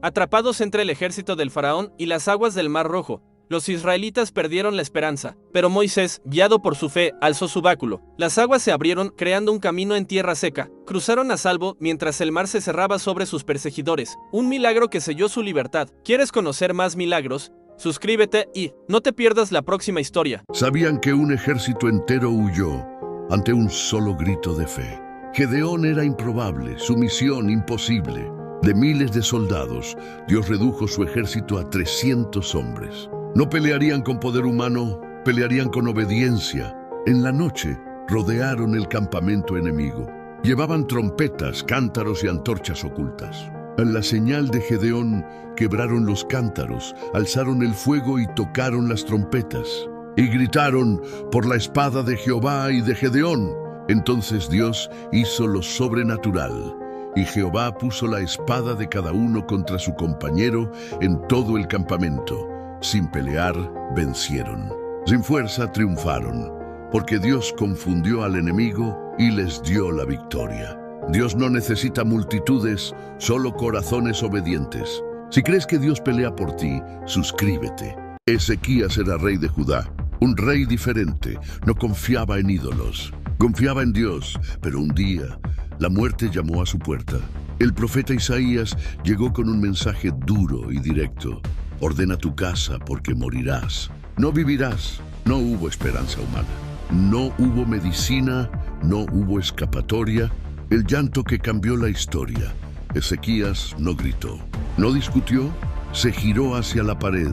Atrapados entre el ejército del faraón y las aguas del Mar Rojo, los israelitas perdieron la esperanza, pero Moisés, guiado por su fe, alzó su báculo. Las aguas se abrieron, creando un camino en tierra seca. Cruzaron a salvo mientras el mar se cerraba sobre sus perseguidores, un milagro que selló su libertad. ¿Quieres conocer más milagros? Suscríbete y no te pierdas la próxima historia. Sabían que un ejército entero huyó ante un solo grito de fe. Gedeón era improbable, su misión imposible. De miles de soldados, Dios redujo su ejército a 300 hombres. No pelearían con poder humano, pelearían con obediencia. En la noche, rodearon el campamento enemigo. Llevaban trompetas, cántaros y antorchas ocultas. A la señal de Gedeón, quebraron los cántaros, alzaron el fuego y tocaron las trompetas. Y gritaron, por la espada de Jehová y de Gedeón. Entonces Dios hizo lo sobrenatural. Y Jehová puso la espada de cada uno contra su compañero en todo el campamento. Sin pelear, vencieron. Sin fuerza, triunfaron, porque Dios confundió al enemigo y les dio la victoria. Dios no necesita multitudes, solo corazones obedientes. Si crees que Dios pelea por ti, suscríbete. Ezequías era rey de Judá, un rey diferente, no confiaba en ídolos. Confiaba en Dios, pero un día la muerte llamó a su puerta. El profeta Isaías llegó con un mensaje duro y directo. Ordena tu casa porque morirás. No vivirás. No hubo esperanza humana. No hubo medicina, no hubo escapatoria. El llanto que cambió la historia. Ezequías no gritó, no discutió, se giró hacia la pared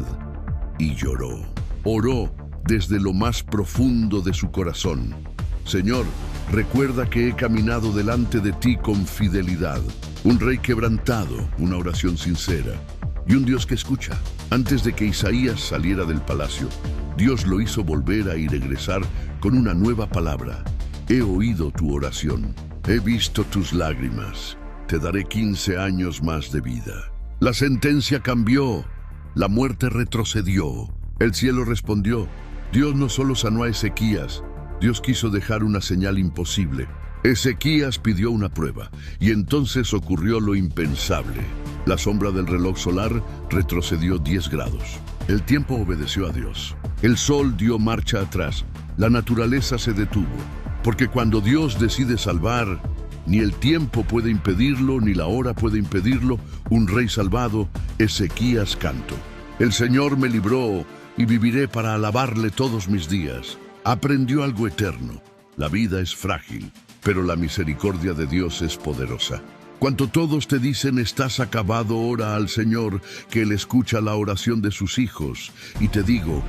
y lloró. Oró desde lo más profundo de su corazón. Señor, recuerda que he caminado delante de ti con fidelidad. Un rey quebrantado, una oración sincera y un Dios que escucha. Antes de que Isaías saliera del palacio, Dios lo hizo volver a y regresar con una nueva palabra. He oído tu oración, he visto tus lágrimas, te daré 15 años más de vida. La sentencia cambió, la muerte retrocedió. El cielo respondió. Dios no solo sanó a Ezequías, Dios quiso dejar una señal imposible. Ezequías pidió una prueba, y entonces ocurrió lo impensable. La sombra del reloj solar retrocedió 10 grados. El tiempo obedeció a Dios. El sol dio marcha atrás. La naturaleza se detuvo. Porque cuando Dios decide salvar, ni el tiempo puede impedirlo, ni la hora puede impedirlo. Un rey salvado, Ezequías canto. El Señor me libró y viviré para alabarle todos mis días. Aprendió algo eterno. La vida es frágil, pero la misericordia de Dios es poderosa. Cuando todos te dicen estás acabado, ora al Señor, que Él escucha la oración de sus hijos. Y te digo,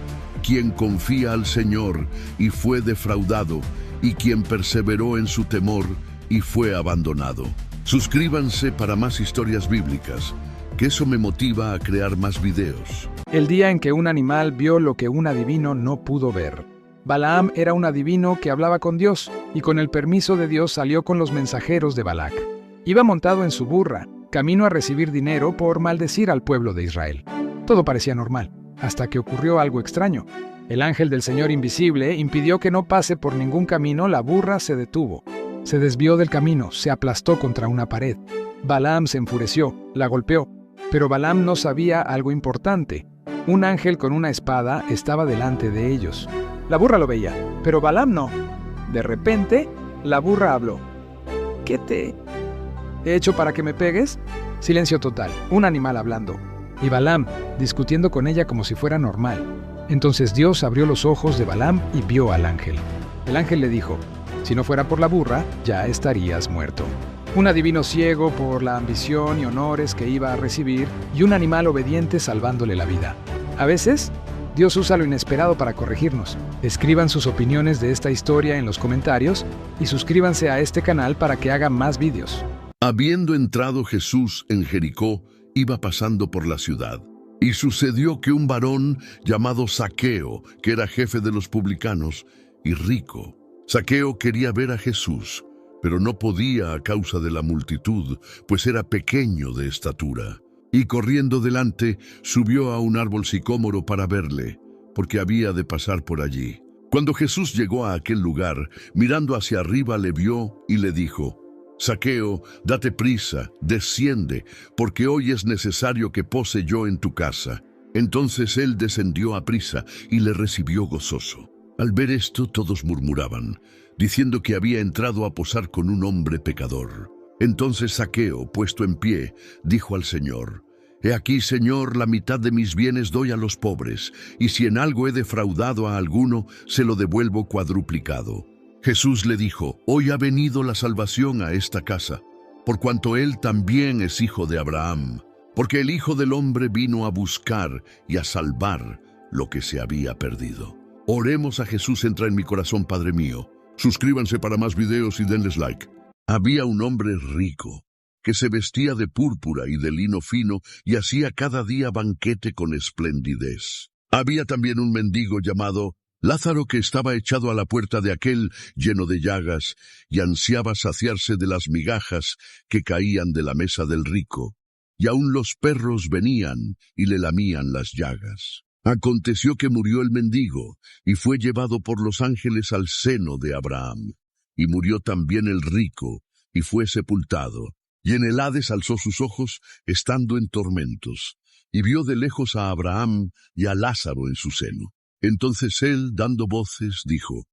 quien confía al Señor y fue defraudado, y quien perseveró en su temor y fue abandonado. Suscríbanse para más historias bíblicas, que eso me motiva a crear más videos. El día en que un animal vio lo que un adivino no pudo ver. Balaam era un adivino que hablaba con Dios, y con el permiso de Dios salió con los mensajeros de Balac. Iba montado en su burra, camino a recibir dinero por maldecir al pueblo de Israel. Todo parecía normal, hasta que ocurrió algo extraño. El ángel del Señor invisible impidió que no pase por ningún camino. La burra se detuvo. Se desvió del camino, se aplastó contra una pared. Balaam se enfureció, la golpeó. Pero Balaam no sabía algo importante. Un ángel con una espada estaba delante de ellos. La burra lo veía, pero Balaam no. De repente, la burra habló. ¿Qué te he hecho para que me pegues? Silencio total, un animal hablando. Y Balaam discutiendo con ella como si fuera normal. Entonces Dios abrió los ojos de Balaam y vio al ángel. El ángel le dijo, si no fuera por la burra, ya estarías muerto. Un adivino ciego por la ambición y honores que iba a recibir, y un animal obediente salvándole la vida. A veces, Dios usa lo inesperado para corregirnos. Escriban sus opiniones de esta historia en los comentarios y suscríbanse a este canal para que haga más vídeos. Habiendo entrado Jesús en Jericó, iba pasando por la ciudad. Y sucedió que un varón llamado Zaqueo, que era jefe de los publicanos y rico. Zaqueo quería ver a Jesús, pero no podía a causa de la multitud, pues era pequeño de estatura. Y corriendo delante, subió a un árbol sicómoro para verle, porque había de pasar por allí. Cuando Jesús llegó a aquel lugar, mirando hacia arriba le vio y le dijo, Zaqueo, date prisa, desciende, porque hoy es necesario que pose yo en tu casa. Entonces él descendió a prisa y le recibió gozoso. Al ver esto, todos murmuraban, diciendo que había entrado a posar con un hombre pecador. Entonces Zaqueo, puesto en pie, dijo al Señor: He aquí, Señor, la mitad de mis bienes doy a los pobres, y si en algo he defraudado a alguno, se lo devuelvo cuadruplicado. Jesús le dijo: Hoy ha venido la salvación a esta casa, por cuanto él también es hijo de Abraham, porque el Hijo del Hombre vino a buscar y a salvar lo que se había perdido. Oremos a Jesús. Entra en mi corazón, Padre mío. Suscríbanse para más videos y denles like. Había un hombre rico que se vestía de púrpura y de lino fino y hacía cada día banquete con esplendidez. Había también un mendigo llamado Lázaro que estaba echado a la puerta de aquel lleno de llagas y ansiaba saciarse de las migajas que caían de la mesa del rico, y aun los perros venían y le lamían las llagas. Aconteció que murió el mendigo y fue llevado por los ángeles al seno de Abraham. Y murió también el rico y fue sepultado. Y en el Hades alzó sus ojos, estando en tormentos, y vio de lejos a Abraham y a Lázaro en su seno. Entonces él, dando voces, dijo: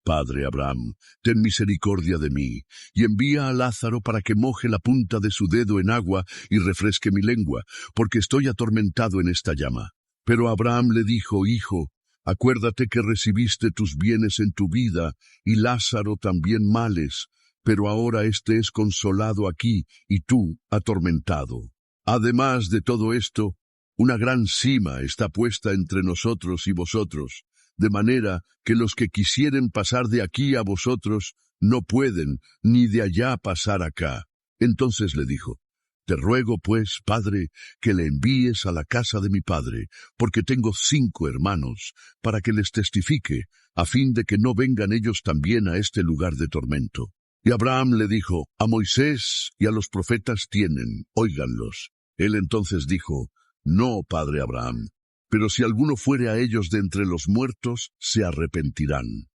Padre Abraham, ten misericordia de mí, y envía a Lázaro para que moje la punta de su dedo en agua y refresque mi lengua, porque estoy atormentado en esta llama. Pero Abraham le dijo: Hijo, acuérdate que recibiste tus bienes en tu vida, y Lázaro también males, pero ahora éste es consolado aquí, y tú atormentado. Además de todo esto, una gran sima está puesta entre nosotros y vosotros, de manera que los que quisieren pasar de aquí a vosotros no pueden, ni de allá pasar acá. Entonces le dijo: Te ruego, pues, Padre, que le envíes a la casa de mi padre, porque tengo 5 hermanos, para que les testifique, a fin de que no vengan ellos también a este lugar de tormento. Y Abraham le dijo: A Moisés y a los profetas tienen, óiganlos. Él entonces dijo: No, Padre Abraham, pero si alguno fuere a ellos de entre los muertos, se arrepentirán.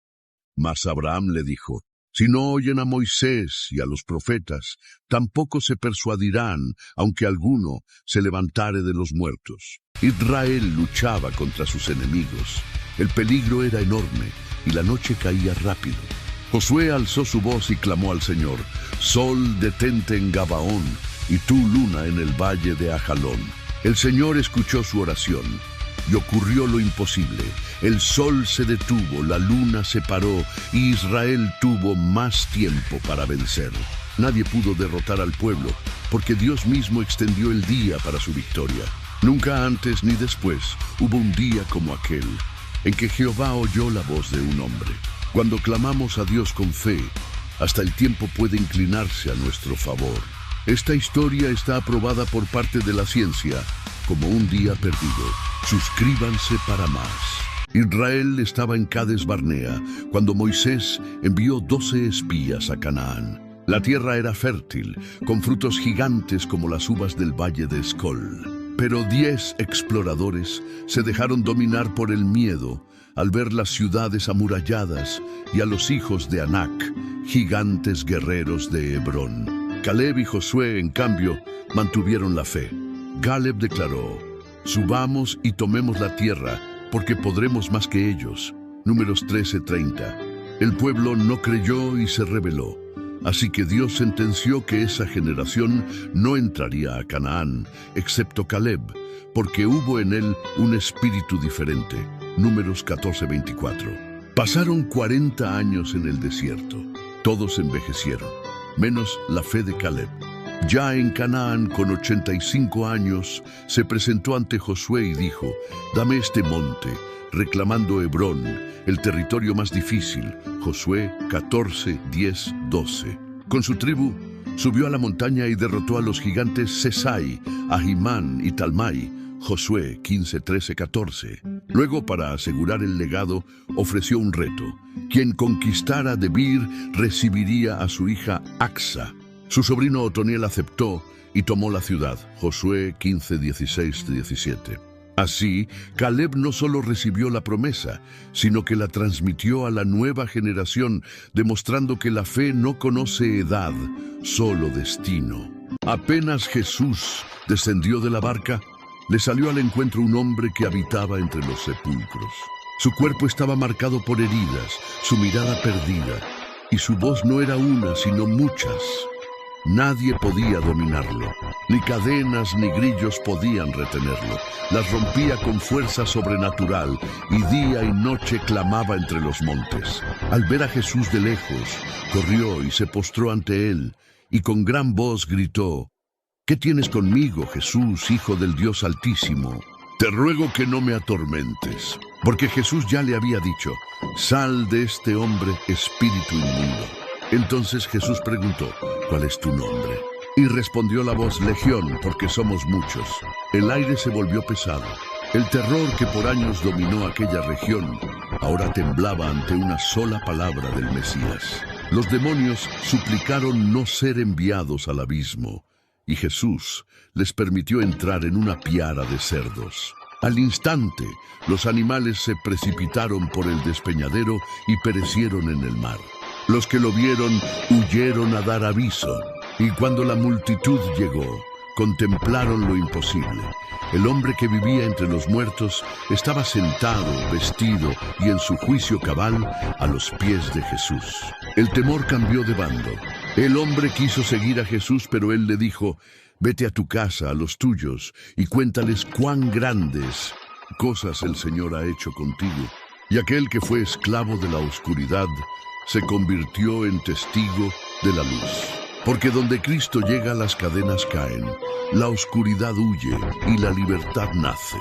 Mas Abraham le dijo: Si no oyen a Moisés y a los profetas, tampoco se persuadirán, aunque alguno se levantare de los muertos. Israel luchaba contra sus enemigos. El peligro era enorme, y la noche caía rápido. Josué alzó su voz y clamó al Señor: Sol, detente en Gabaón, y tú, luna, en el valle de Ajalón. El Señor escuchó su oración, y ocurrió lo imposible. El sol se detuvo, la luna se paró, y Israel tuvo más tiempo para vencer. Nadie pudo derrotar al pueblo, porque Dios mismo extendió el día para su victoria. Nunca antes ni después hubo un día como aquel, en que Jehová oyó la voz de un hombre. Cuando clamamos a Dios con fe, hasta el tiempo puede inclinarse a nuestro favor. Esta historia está aprobada por parte de la ciencia como un día perdido. Suscríbanse para más. Israel estaba en Cades Barnea cuando Moisés envió 12 espías a Canaán. La tierra era fértil, con frutos gigantes como las uvas del valle de Escol. Pero 10 exploradores se dejaron dominar por el miedo al ver las ciudades amuralladas y a los hijos de Anac, gigantes guerreros de Hebrón. Caleb y Josué, en cambio, mantuvieron la fe. Caleb declaró: Subamos y tomemos la tierra, porque podremos más que ellos. Números 13:30. El pueblo no creyó y se rebeló. Así que Dios sentenció que esa generación no entraría a Canaán, excepto Caleb, porque hubo en él un espíritu diferente. Números 14:24. Pasaron 40 años en el desierto. Todos envejecieron, menos la fe de Caleb. Ya en Canaán, con 85 años, se presentó ante Josué y dijo: Dame este monte, reclamando Hebrón, el territorio más difícil. Josué 14:10-12. Con su tribu, subió a la montaña y derrotó a los gigantes Sesai, Ahimán y Talmai. Josué 15:13-14. Luego, para asegurar el legado, ofreció un reto. Quien conquistara Debir recibiría a su hija Axa. Su sobrino Otoniel aceptó y tomó la ciudad. Josué 15:16-17. Así, Caleb no solo recibió la promesa, sino que la transmitió a la nueva generación, demostrando que la fe no conoce edad, solo destino. Apenas Jesús descendió de la barca, le salió al encuentro un hombre que habitaba entre los sepulcros. Su cuerpo estaba marcado por heridas, su mirada perdida, y su voz no era una, sino muchas. Nadie podía dominarlo, ni cadenas ni grillos podían retenerlo. Las rompía con fuerza sobrenatural y día y noche clamaba entre los montes. Al ver a Jesús de lejos, corrió y se postró ante él, y con gran voz gritó: ¿Qué tienes conmigo, Jesús, Hijo del Dios Altísimo? Te ruego que no me atormentes, porque Jesús ya le había dicho: sal de este hombre, espíritu inmundo. Entonces Jesús preguntó: ¿cuál es tu nombre? Y respondió la voz: Legión, porque somos muchos. El aire se volvió pesado. El terror que por años dominó aquella región ahora temblaba ante una sola palabra del Mesías. Los demonios suplicaron no ser enviados al abismo, y Jesús les permitió entrar en una piara de cerdos. Al instante, los animales se precipitaron por el despeñadero y perecieron en el mar. Los que lo vieron huyeron a dar aviso, y cuando la multitud llegó, contemplaron lo imposible. El hombre que vivía entre los muertos estaba sentado, vestido y en su juicio cabal a los pies de Jesús. El temor cambió de bando. El hombre quiso seguir a Jesús, pero él le dijo: vete a tu casa, a los tuyos, y cuéntales cuán grandes cosas el Señor ha hecho contigo. Y aquel que fue esclavo de la oscuridad se convirtió en testigo de la luz. Porque donde Cristo llega, las cadenas caen, la oscuridad huye y la libertad nace.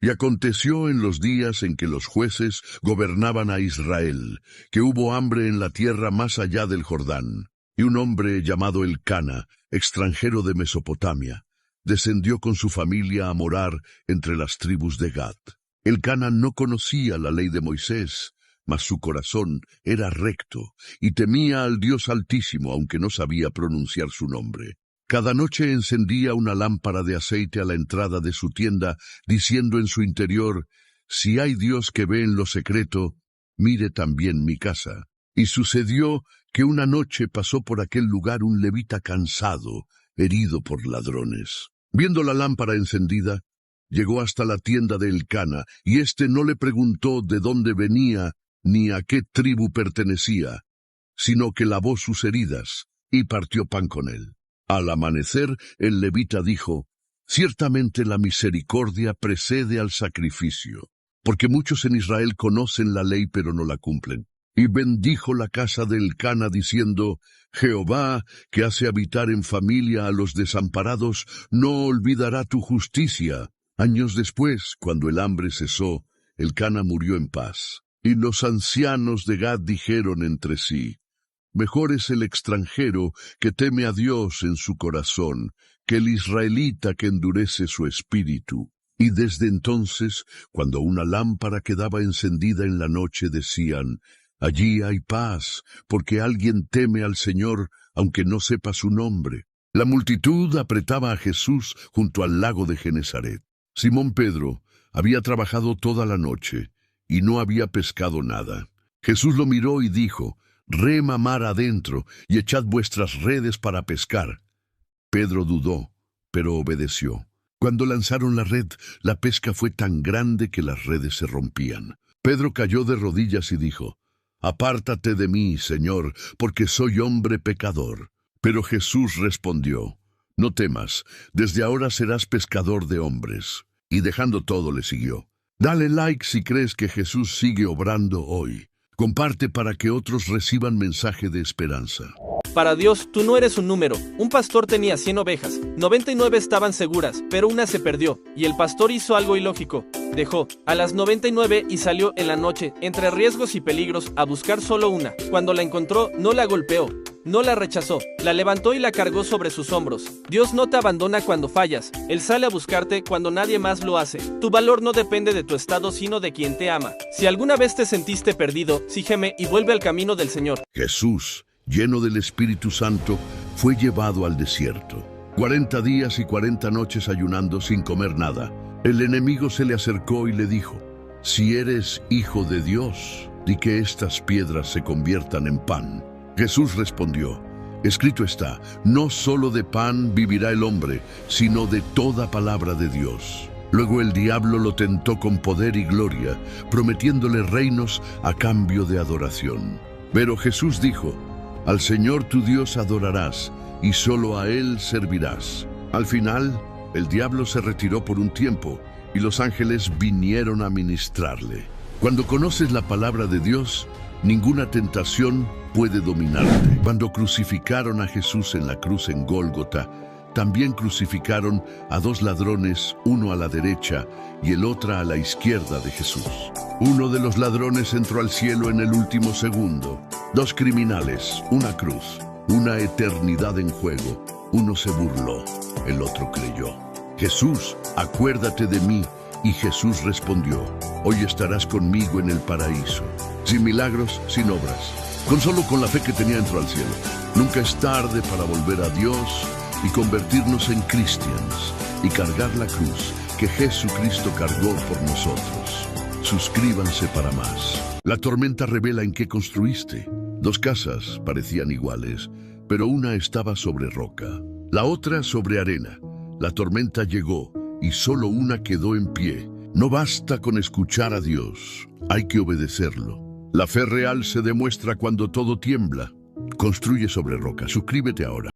Y aconteció en los días en que los jueces gobernaban a Israel, que hubo hambre en la tierra más allá del Jordán. Y un hombre llamado Elcana, extranjero de Mesopotamia, descendió con su familia a morar entre las tribus de Gad. Elcana no conocía la ley de Moisés, mas su corazón era recto y temía al Dios Altísimo, aunque no sabía pronunciar su nombre. Cada noche encendía una lámpara de aceite a la entrada de su tienda, diciendo en su interior: si hay Dios que ve en lo secreto, mire también mi casa. Y sucedió que una noche pasó por aquel lugar un levita cansado, herido por ladrones. Viendo la lámpara encendida, llegó hasta la tienda de Elcana, y éste no le preguntó de dónde venía ni a qué tribu pertenecía, sino que lavó sus heridas y partió pan con él. Al amanecer, el levita dijo: ciertamente la misericordia precede al sacrificio, porque muchos en Israel conocen la ley pero no la cumplen. Y bendijo la casa de Elcana diciendo: Jehová, que hace habitar en familia a los desamparados, no olvidará tu justicia. Años después, cuando el hambre cesó, Elcana murió en paz. Y los ancianos de Gad dijeron entre sí: mejor es el extranjero que teme a Dios en su corazón, que el israelita que endurece su espíritu. Y desde entonces, cuando una lámpara quedaba encendida en la noche, decían: allí hay paz, porque alguien teme al Señor, aunque no sepa su nombre. La multitud apretaba a Jesús junto al lago de Genesaret. Simón Pedro había trabajado toda la noche y no había pescado nada. Jesús lo miró y dijo: rema mar adentro y echad vuestras redes para pescar. Pedro dudó, pero obedeció. Cuando lanzaron la red, la pesca fue tan grande que las redes se rompían. Pedro cayó de rodillas y dijo: apártate de mí, Señor, porque soy hombre pecador. Pero Jesús respondió: no temas, desde ahora serás pescador de hombres. Y dejando todo le siguió. Dale like si crees que Jesús sigue obrando hoy. Comparte para que otros reciban mensaje de esperanza. Para Dios, tú no eres un número. Un pastor tenía 100 ovejas, 99 estaban seguras, pero una se perdió, y el pastor hizo algo ilógico. Dejó a las 99 y salió en la noche, entre riesgos y peligros, a buscar solo una. Cuando la encontró, no la golpeó, no la rechazó, la levantó y la cargó sobre sus hombros. Dios no te abandona cuando fallas, Él sale a buscarte cuando nadie más lo hace. Tu valor no depende de tu estado, sino de quien te ama. Si alguna vez te sentiste perdido, sígueme y vuelve al camino del Señor. Jesús, lleno del Espíritu Santo, fue llevado al desierto. 40 días y 40 noches ayunando sin comer nada. El enemigo se le acercó y le dijo: «Si eres hijo de Dios, di que estas piedras se conviertan en pan». Jesús respondió: «Escrito está, no solo de pan vivirá el hombre, sino de toda palabra de Dios». Luego el diablo lo tentó con poder y gloria, prometiéndole reinos a cambio de adoración. Pero Jesús dijo: «Al Señor tu Dios adorarás, y solo a Él servirás». Al final, el diablo se retiró por un tiempo, y los ángeles vinieron a ministrarle. Cuando conoces la palabra de Dios, ninguna tentación puede dominarte. Cuando crucificaron a Jesús en la cruz en Gólgota, también crucificaron a dos ladrones, uno a la derecha y el otro a la izquierda de Jesús. Uno de los ladrones entró al cielo en el último segundo. Dos criminales, una cruz, una eternidad en juego. Uno se burló, el otro creyó. «Jesús, acuérdate de mí». Y Jesús respondió: «Hoy estarás conmigo en el paraíso». Sin milagros, sin obras, solo con la fe que tenía entró al cielo. Nunca es tarde para volver a Dios y convertirnos en cristianos y cargar la cruz que Jesucristo cargó por nosotros. Suscríbanse para más. La tormenta revela en qué construiste. Dos casas parecían iguales, pero una estaba sobre roca, la otra sobre arena. La tormenta llegó y solo una quedó en pie. No basta con escuchar a Dios, hay que obedecerlo. La fe real se demuestra cuando todo tiembla. Construye sobre roca. Suscríbete ahora.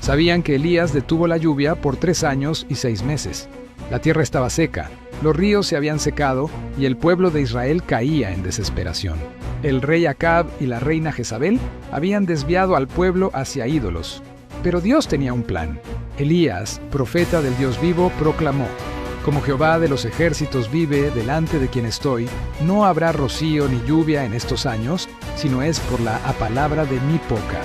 Sabían que Elías detuvo la lluvia por 3 años y 6 meses. La tierra estaba seca, los ríos se habían secado y el pueblo de Israel caía en desesperación. El rey Acab y la reina Jezabel habían desviado al pueblo hacia ídolos. Pero Dios tenía un plan. Elías, profeta del Dios vivo, proclamó: «Como Jehová de los ejércitos vive, delante de quien estoy, no habrá rocío ni lluvia en estos años, sino es por la palabra de mi boca».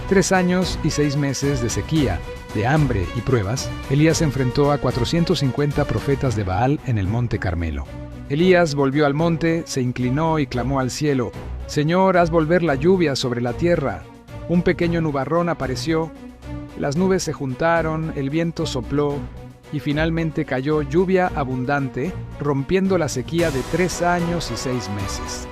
3 años y 6 meses de sequía, de hambre y pruebas, Elías enfrentó a 450 profetas de Baal en el monte Carmelo. Elías volvió al monte, se inclinó y clamó al cielo: «Señor, haz volver la lluvia sobre la tierra». Un pequeño nubarrón apareció, las nubes se juntaron, el viento sopló, y finalmente cayó lluvia abundante, rompiendo la sequía de 3 años y 6 meses.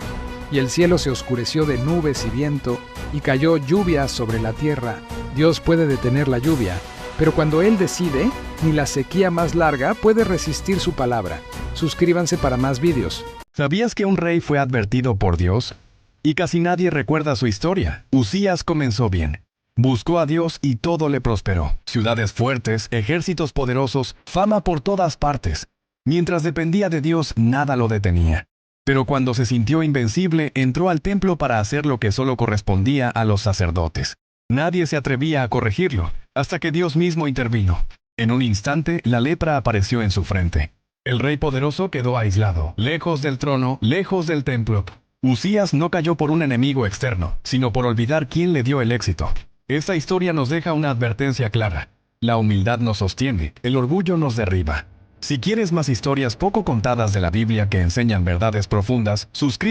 Y el cielo se oscureció de nubes y viento, y cayó lluvia sobre la tierra. Dios puede detener la lluvia, pero cuando Él decide, ni la sequía más larga puede resistir su palabra. Suscríbanse para más vídeos. ¿Sabías que un rey fue advertido por Dios? Y casi nadie recuerda su historia. Uzías comenzó bien. Buscó a Dios y todo le prosperó. Ciudades fuertes, ejércitos poderosos, fama por todas partes. Mientras dependía de Dios, nada lo detenía. Pero cuando se sintió invencible, entró al templo para hacer lo que solo correspondía a los sacerdotes. Nadie se atrevía a corregirlo, hasta que Dios mismo intervino. En un instante, la lepra apareció en su frente. El rey poderoso quedó aislado, lejos del trono, lejos del templo. Uzías no cayó por un enemigo externo, sino por olvidar quién le dio el éxito. Esta historia nos deja una advertencia clara. La humildad nos sostiene, el orgullo nos derriba. Si quieres más historias poco contadas de la Biblia que enseñan verdades profundas, suscríbete.